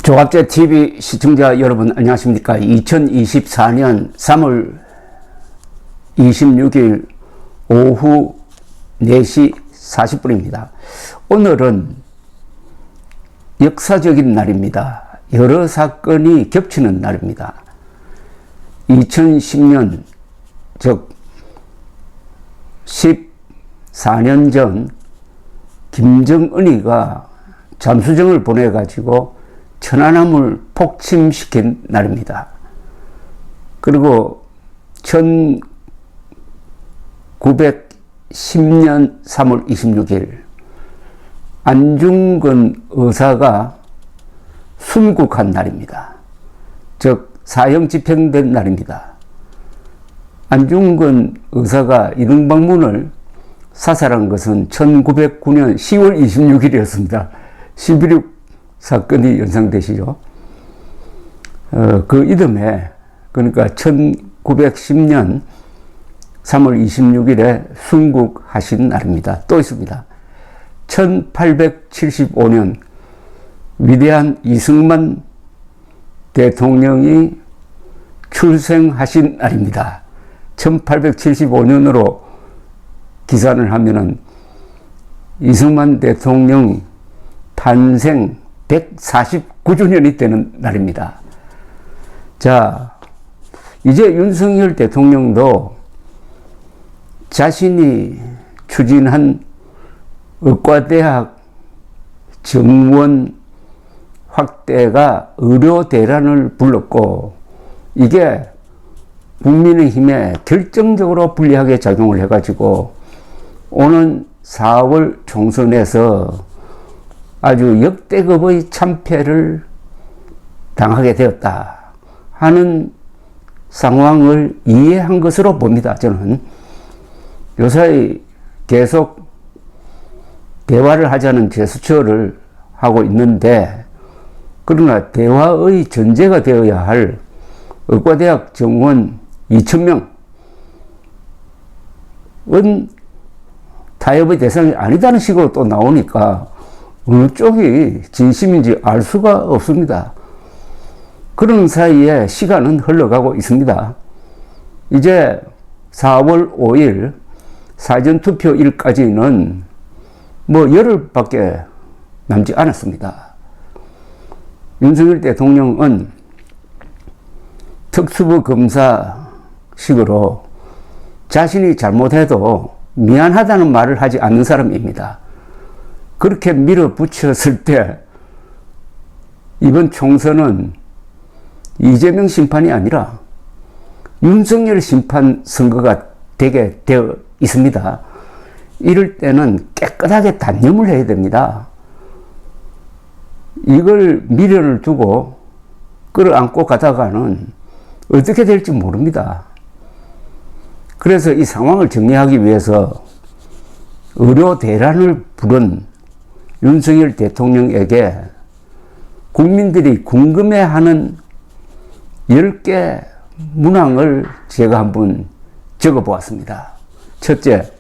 조갑제 TV 시청자 여러분 안녕하십니까. 2024년 3월 26일 오후 4시 40분입니다. 오늘은 역사적인 날입니다. 여러 사건이 겹치는 날입니다. 2010년 즉 14년 전 김정은이가 잠수정을 보내가지고 천안함을 폭침시킨 날입니다. 그리고 1910년 3월 26일 안중근 의사가 순국한 날입니다. 즉 사형 집행된 날입니다. 안중근 의사가 이등방문을 사살한 것은 1909년 10월 26일이었습니다. 11.6 사건이 연상되시죠. 그 이듬해 그러니까 1910년 3월 26일에 순국하신 날입니다. 또 있습니다. 1875년 위대한 이승만 대통령이 출생하신 날입니다. 1875년으로 기산을 하면은 이승만 대통령 탄생 149주년이 되는 날입니다. 자, 이제 윤석열 대통령도 자신이 추진한 의과대학 정원 확대가 의료 대란을 불렀고 이게 국민의힘에 결정적으로 불리하게 작용을 해가지고 오는 4월 총선에서 아주 역대급의 참패를 당하게 되었다 하는 상황을 이해한 것으로 봅니다. 저는 요사이 계속 대화를 하자는 제스처를 하고 있는데 그러나 대화의 전제가 되어야 할 의과대학 정원 2,000명은 타협의 대상이 아니다는 식으로 또 나오니까 어느 쪽이 진심인지 알 수가 없습니다. 그런 사이에 시간은 흘러가고 있습니다. 이제 4월 5일 사전투표일까지는 열흘밖에 남지 않았습니다. 윤석열 대통령은 특수부 검사식으로 자신이 잘못해도 미안하다는 말을 하지 않는 사람입니다. 그렇게 밀어붙였을 때 이번 총선은 이재명 심판이 아니라 윤석열 심판 선거가 되게 되어 있습니다. 이럴 때는 깨끗하게 단념을 해야 됩니다. 이걸 미련을 두고 끌어안고 가다가는 어떻게 될지 모릅니다. 그래서 이 상황을 정리하기 위해서 의료 대란을 부른 윤석열 대통령에게 국민들이 궁금해하는 10개 문항을 제가 한번 적어보았습니다. 첫째,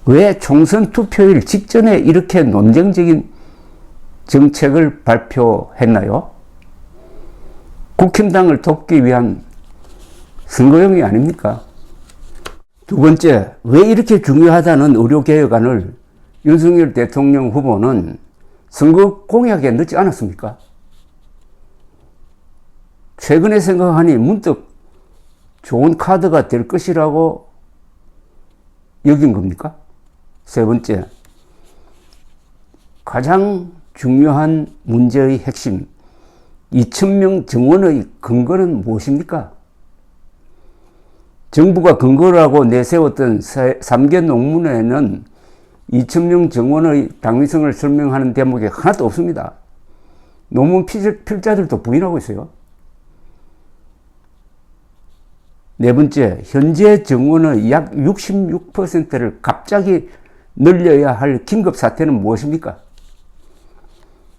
왜 총선 투표일 직전에 이렇게 논쟁적인 정책을 발표했나요? 국힘당을 돕기 위한 선거용이 아닙니까? 두 번째, 왜 이렇게 중요하다는 의료개혁안을 윤석열 대통령 후보는 선거 공약에 넣지 않았습니까? 최근에 생각하니 문득 좋은 카드가 될 것이라고 여긴 겁니까? 세 번째, 가장 중요한 문제의 핵심, 2,000명 정원의 근거는 무엇입니까? 정부가 근거라고 내세웠던 3개 논문에는 2,000명 정원의 당위성을 설명하는 대목이 하나도 없습니다. 논문 필자들도 부인하고 있어요. 네 번째, 현재 정원의 약 66%를 갑자기 늘려야 할 긴급 사태는 무엇입니까?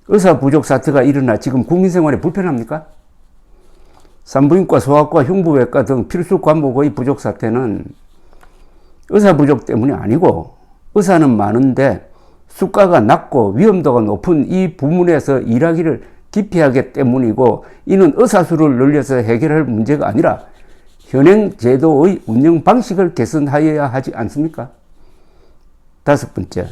의사 부족 사태가 일어나 지금 국민생활에 불편합니까? 산부인과, 소아과, 흉부외과 등 필수 과목의 부족 사태는 의사 부족 때문이 아니고 의사는 많은데 수가가 낮고 위험도가 높은 이 부문에서 일하기를 기피하기 때문이고, 이는 의사수를 늘려서 해결할 문제가 아니라 현행 제도의 운영 방식을 개선하여야 하지 않습니까? 다섯 번째,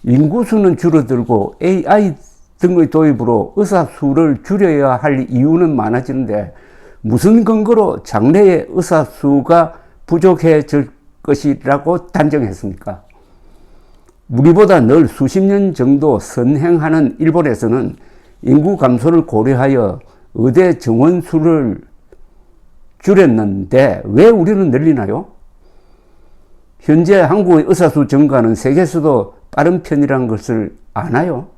인구수는 줄어들고 AI 등의 도입으로 의사수를 줄여야 할 이유는 많아지는데 무슨 근거로 장래의 의사수가 부족해질 것이라고 단정했습니까? 우리보다 늘 수십 년 정도 선행하는 일본에서는 인구 감소를 고려하여 의대 정원수를 줄였는데 왜 우리는 늘리나요? 현재 한국의 의사수 증가는 세계에서도 빠른 편이라는 것을 아나요?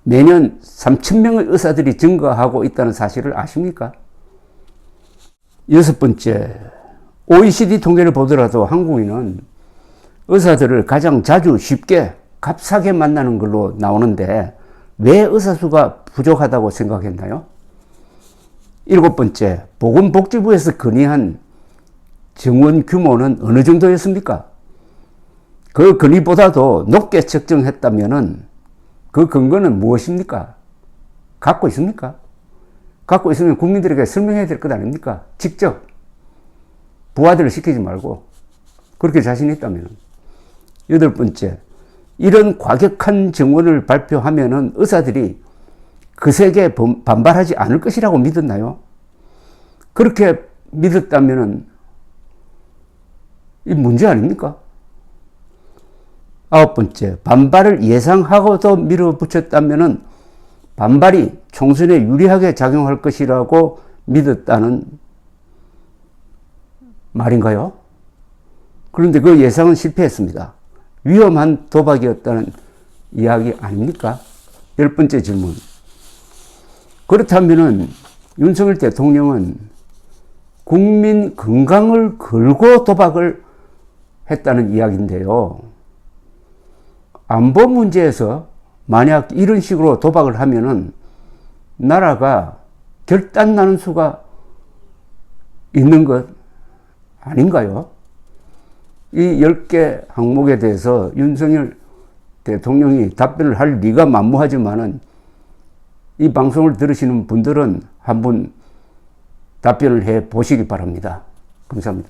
매년 3,000명의 의사들이 증가하고 있다는 사실을 아십니까? 여섯 번째, OECD 통계를 보더라도 한국인은 의사들을 가장 자주 쉽게 값싸게 만나는 걸로 나오는데 왜 의사수가 부족하다고 생각했나요? 일곱 번째, 보건복지부에서 건의한 정원 규모는 어느 정도였습니까? 그 건의보다도 높게 책정했다면은 그 근거는 무엇입니까? 갖고 있습니까? 갖고 있으면 국민들에게 설명해야 될 것 아닙니까? 직접 부하들을 시키지 말고 그렇게 자신 있다면. 여덟 번째, 이런 과격한 정원을 발표하면은 의사들이 거세게 반발하지 않을 것이라고 믿었나요? 그렇게 믿었다면은 이 문제 아닙니까? 아홉 번째, 반발을 예상하고도 밀어붙였다면은 반발이 총선에 유리하게 작용할 것이라고 믿었다는 말인가요? 그런데 그 예상은 실패했습니다. 위험한 도박이었다는 이야기 아닙니까? 열 번째 질문. 그렇다면은 윤석열 대통령은 국민 건강을 걸고 도박을 했다는 이야기인데요. 안보 문제에서 만약 이런 식으로 도박을 하면은 나라가 결단 나는 수가 있는 것 아닌가요? 이 10개 항목에 대해서 윤석열 대통령이 답변을 할 리가 만무하지만은 이 방송을 들으시는 분들은 한번 답변을 해 보시기 바랍니다. 감사합니다.